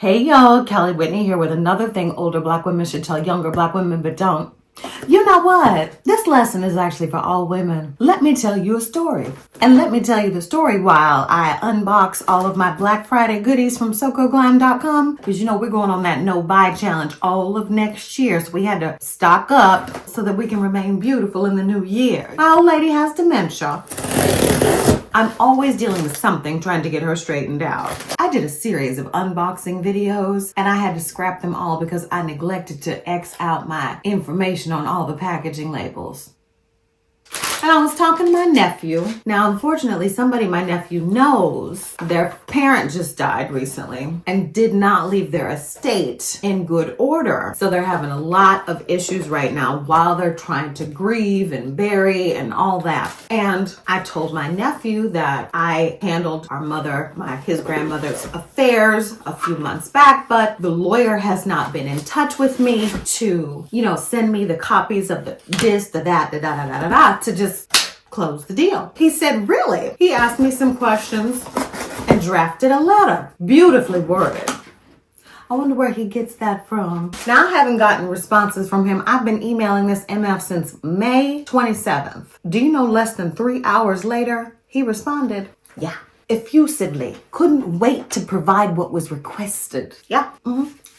Hey y'all, Kelly Whitney here with another thing older black women should tell younger black women but don't. You know what? This lesson is actually for all women. Let me tell you a story. And let me tell you the story while I unbox all of my Black Friday goodies from Sokoglam.com. Because you know we're going on that no buy challenge all of next year. So we had to stock up so that we can remain beautiful in the new year. My old lady has dementia. I'm always dealing with something trying to get her straightened out. I did a series of unboxing videos and I had to scrap them all because I neglected to X out my information on all the packaging labels. And I was talking to my nephew. Now, unfortunately, somebody my nephew knows, their parent just died recently and did not leave their estate in good order. So they're having a lot of issues right now while they're trying to grieve and bury and all that. And I told my nephew that I handled our mother, his grandmother's affairs a few months back, but the lawyer has not been in touch with me to, send me the copies of this, the that, the da-da-da-da-da, to just close the deal. He said, really? He asked me some questions and drafted a letter, beautifully worded. I wonder where he gets that from. Now, I haven't gotten responses from him. I've been emailing this MF since May 27th. Do you know less than 3 hours later, he responded? Yeah. Effusively. Couldn't wait to provide what was requested. Yeah.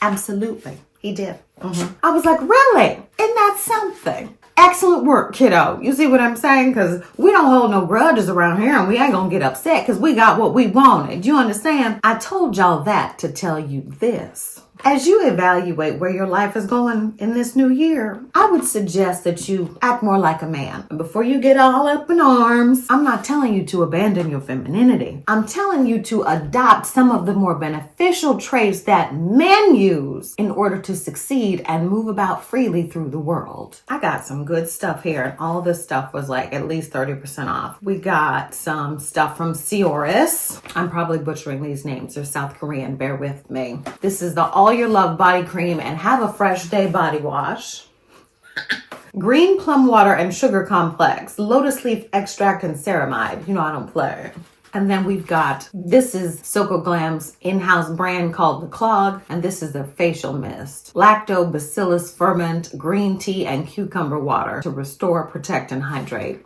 Absolutely. He did. I was like, really? Isn't that something? Excellent work, kiddo. You see what I'm saying? Because we don't hold no grudges around here and we ain't gonna get upset because we got what we wanted. You understand? I told y'all that to tell you this. As you evaluate where your life is going in this new year, I would suggest that you act more like a man. And before you get all up in arms, I'm not telling you to abandon your femininity. I'm telling you to adopt some of the more beneficial traits that men use in order to succeed and move about freely through the world. I got some good stuff here, and all this stuff was like at least 30% off. We got some stuff from Seoris. I'm probably butchering these names. They're South Korean. Bear with me. This is the All Your Love body cream and Have a Fresh Day body wash. Green plum water and sugar complex, lotus leaf extract and ceramide. I don't play. And then we've got, this is Sokoglam's in-house brand called The Clog, and this is their facial mist. Lactobacillus ferment, green tea, and cucumber water to restore, protect, and hydrate.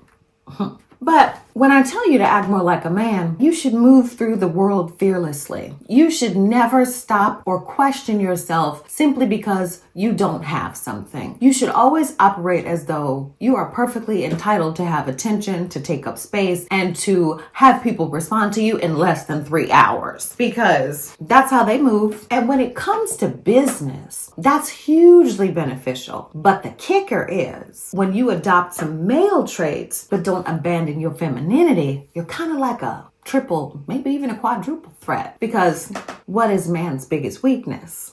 But when I tell you to act more like a man, you should move through the world fearlessly. You should never stop or question yourself simply because you don't have something. You should always operate as though you are perfectly entitled to have attention, to take up space, and to have people respond to you in less than 3 hours. Because that's how they move. And when it comes to business, that's hugely beneficial. But the kicker is when you adopt some male traits, but don't abandon your femininity, you're kind of like a triple, maybe even a quadruple threat. Because what is man's biggest weakness?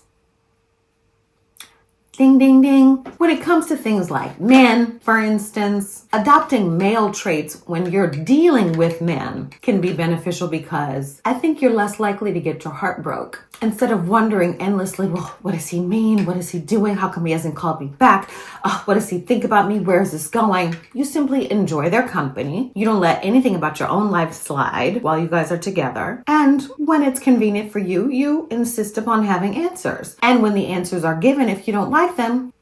Ding, ding, ding. When it comes to things like men, for instance, adopting male traits when you're dealing with men can be beneficial because I think you're less likely to get your heart broke. Instead of wondering endlessly, well, what does he mean? What is he doing? How come he hasn't called me back? What does he think about me? Where is this going? You simply enjoy their company. You don't let anything about your own life slide while you guys are together. And when it's convenient for you, you insist upon having answers. And when the answers are given, if you don't like them,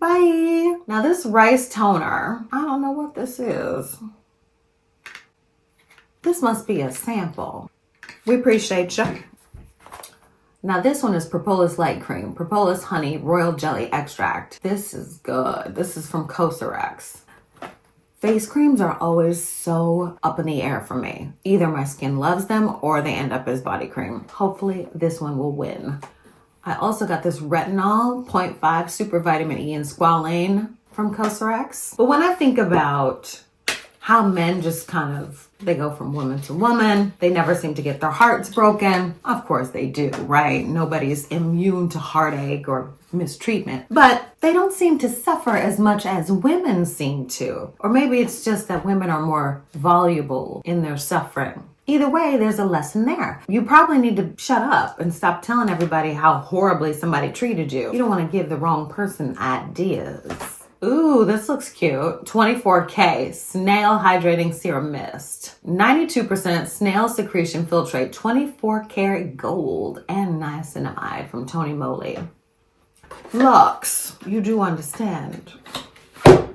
bye. Now this rice toner, I don't know what this is. This must be a sample. We appreciate you. Now this one is Propolis Light Cream, Propolis Honey Royal Jelly Extract. This is good. This is from Cosrx. Face creams are always so up in the air for me. Either my skin loves them or they end up as body cream. Hopefully this one will win. I also got this Retinol 0.5 Super Vitamin E and Squalane from Cosrx. But when I think about how men just they go from woman to woman, they never seem to get their hearts broken. Of course they do, right? Nobody's immune to heartache or mistreatment, but they don't seem to suffer as much as women seem to. Or maybe it's just that women are more voluble in their suffering. Either way, there's a lesson there. You probably need to shut up and stop telling everybody how horribly somebody treated you. You don't want to give the wrong person ideas. Ooh, this looks cute. 24K Snail Hydrating Serum Mist. 92% snail secretion filtrate, 24 karat gold, and niacinamide from Tony Moly. Lux, you do understand.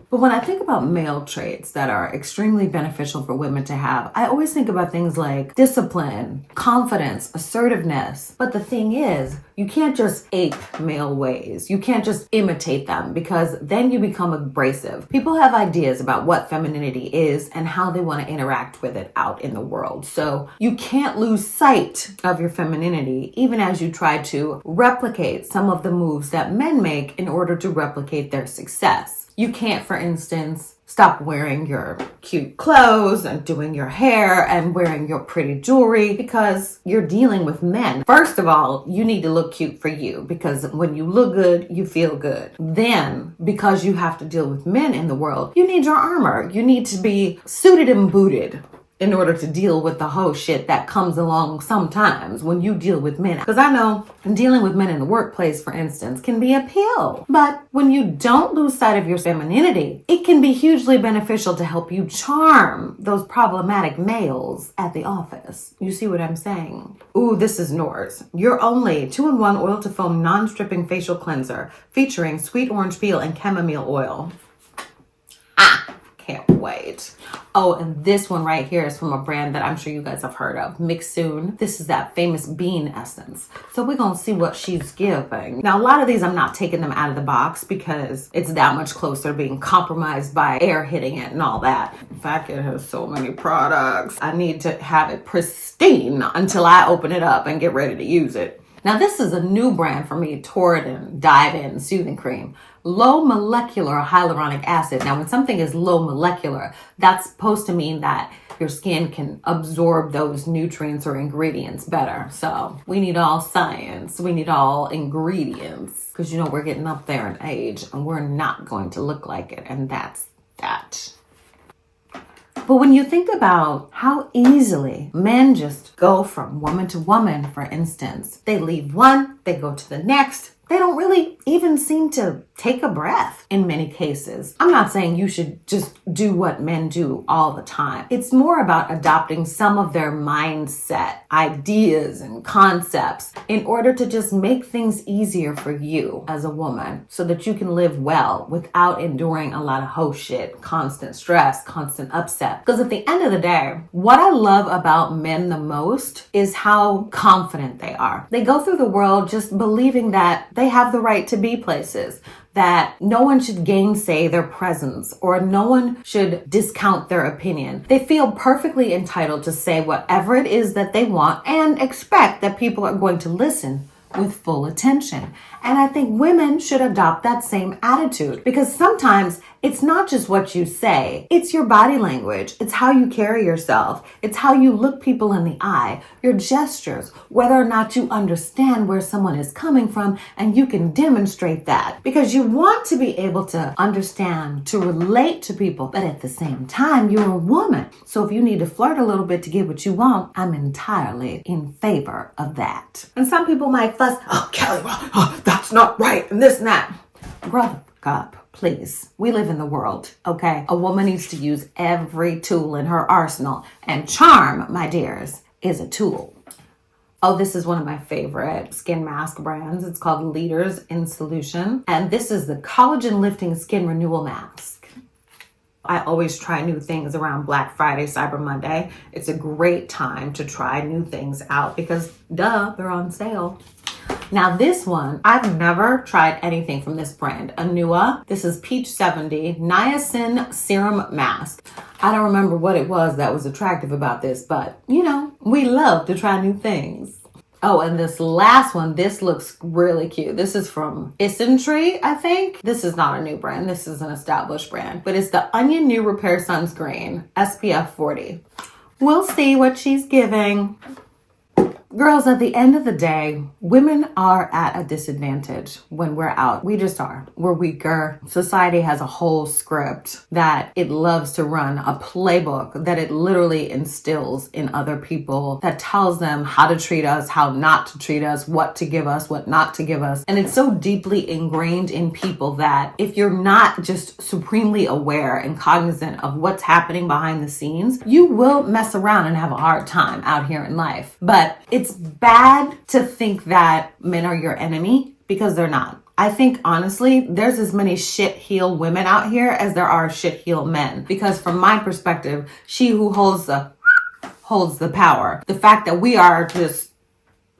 But when I think about male traits that are extremely beneficial for women to have, I always think about things like discipline, confidence, assertiveness. But the thing is, you can't just ape male ways. You can't just imitate them because then you become abrasive. People have ideas about what femininity is and how they want to interact with it out in the world. So you can't lose sight of your femininity even as you try to replicate some of the moves that men make in order to replicate their success. You can't, for instance, stop wearing your cute clothes and doing your hair and wearing your pretty jewelry because you're dealing with men. First of all, you need to look cute for you because when you look good, you feel good. Then, because you have to deal with men in the world, you need your armor. You need to be suited and booted in order to deal with the whole shit that comes along sometimes when you deal with men. Because I know dealing with men in the workplace, for instance, can be a pill. But when you don't lose sight of your femininity, it can be hugely beneficial to help you charm those problematic males at the office. You see what I'm saying? Ooh, this is Noor's. Your only 2-in-1 oil to foam non-stripping facial cleanser featuring sweet orange peel and chamomile oil. Can't wait. Oh, and this one right here is from a brand that I'm sure you guys have heard of, Mixsoon. This is that famous bean essence. So we're going to see what she's giving. Now, a lot of these, I'm not taking them out of the box because it's that much closer to being compromised by air hitting it and all that. In fact, it has so many products. I need to have it pristine until I open it up and get ready to use it. Now, this is a new brand for me, Torrid Dive In Soothing Cream. Low molecular hyaluronic acid. Now, when something is low molecular, that's supposed to mean that your skin can absorb those nutrients or ingredients better. So we need all science. We need all ingredients because, you know, we're getting up there in age and we're not going to look like it. And that's that. But when you think about how easily men just go from woman to woman, for instance, they leave one, they go to the next. They don't really even seem to take a breath in many cases. I'm not saying you should just do what men do all the time. It's more about adopting some of their mindset, ideas, and concepts in order to just make things easier for you as a woman so that you can live well without enduring a lot of ho shit, constant stress, constant upset. Because at the end of the day, what I love about men the most is how confident they are. They go through the world just believing that they have the right to be places, that no one should gainsay their presence or no one should discount their opinion. They feel perfectly entitled to say whatever it is that they want and expect that people are going to listen with full attention. And I think women should adopt that same attitude because sometimes it's not just what you say, it's your body language, it's how you carry yourself, it's how you look people in the eye, your gestures, whether or not you understand where someone is coming from, and you can demonstrate that because you want to be able to understand, to relate to people, but at the same time, you're a woman. So if you need to flirt a little bit to get what you want, I'm entirely in favor of that. And some people might fuss, oh, Kelly, well, that's not right, and this and that. Grow the fuck up. Please, we live in the world, okay? A woman needs to use every tool in her arsenal, and charm, my dears, is a tool. Oh, this is one of my favorite skin mask brands. It's called Leaders in Solution, and this is the Collagen Lifting Skin Renewal Mask. I always try new things around Black Friday, Cyber Monday. It's a great time to try new things out because, duh, they're on sale. Now this one, I've never tried anything from this brand. Anua, this is Peach 70 Niacin Serum Mask. I don't remember what it was that was attractive about this, but you know, we love to try new things. Oh, and this last one, this looks really cute. This is from Isntree, I think. This is not a new brand. This is an established brand, but it's the Onion New Repair Sunscreen, SPF 40. We'll see what she's giving. Girls, at the end of the day, women are at a disadvantage when we're out. We just are. We're weaker. Society has a whole script that it loves to run, a playbook that it literally instills in other people that tells them how to treat us, how not to treat us, what to give us, what not to give us. And it's so deeply ingrained in people that if you're not just supremely aware and cognizant of what's happening behind the scenes, you will mess around and have a hard time out here in life. But it's bad to think that men are your enemy, because they're not. I think honestly, there's as many shit heel women out here as there are shit heel men. Because from my perspective, she who holds the power. The fact that we are just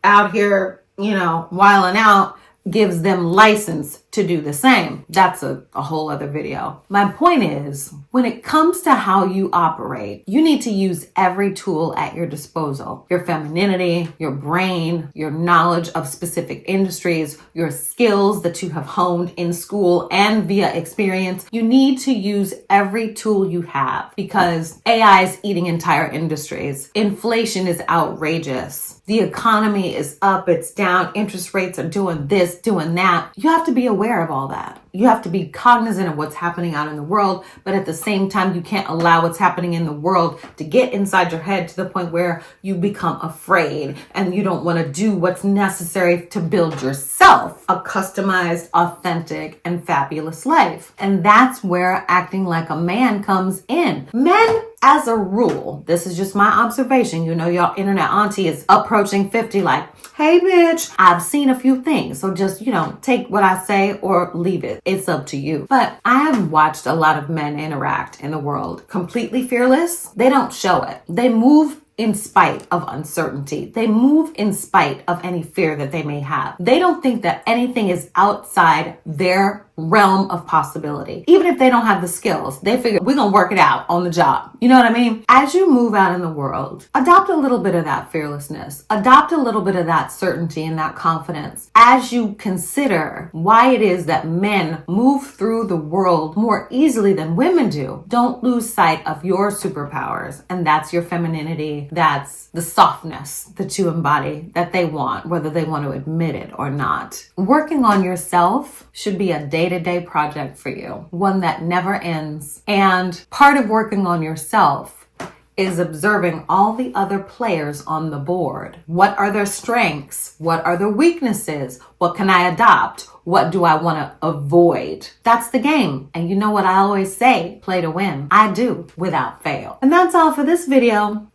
out here, wilding out gives them license to do the same. That's a whole other video. My point is, when it comes to how you operate, you need to use every tool at your disposal. Your femininity, your brain, your knowledge of specific industries, your skills that you have honed in school and via experience. You need to use every tool you have, because AI is eating entire industries. Inflation is outrageous. The economy is up, it's down, interest rates are doing this, doing that. You have to be aware of all that. You have to be cognizant of what's happening out in the world, but at the same time, you can't allow what's happening in the world to get inside your head to the point where you become afraid and you don't want to do what's necessary to build yourself a customized, authentic, and fabulous life. And that's where acting like a man comes in. Men, as a rule, this is just my observation, your internet auntie is approaching 50 like, hey bitch, I've seen a few things. So just, take what I say or leave it. It's up to you. But I have watched a lot of men interact in the world completely fearless. They don't show it. They move in spite of uncertainty. They move in spite of any fear that they may have. They don't think that anything is outside their realm of possibility. Even if they don't have the skills, they figure we're going to work it out on the job. You know what I mean? As you move out in the world, adopt a little bit of that fearlessness. Adopt a little bit of that certainty and that confidence as you consider why it is that men move through the world more easily than women do. Don't lose sight of your superpowers, and that's your femininity. That's the softness that you embody that they want, whether they want to admit it or not. Working on yourself should be a day-to-day project for you, one that never ends. And part of working on yourself is observing all the other players on the board. What are their strengths? What are their weaknesses? What can I adopt? What do I want to avoid? That's the game. And you know what I always say, play to win. I do, without fail. And that's all for this video.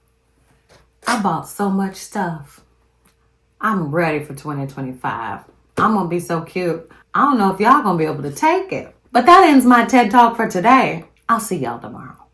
I bought so much stuff. I'm ready for 2025. I'm going to be so cute. I don't know if y'all going to be able to take it. But that ends my TED Talk for today. I'll see y'all tomorrow.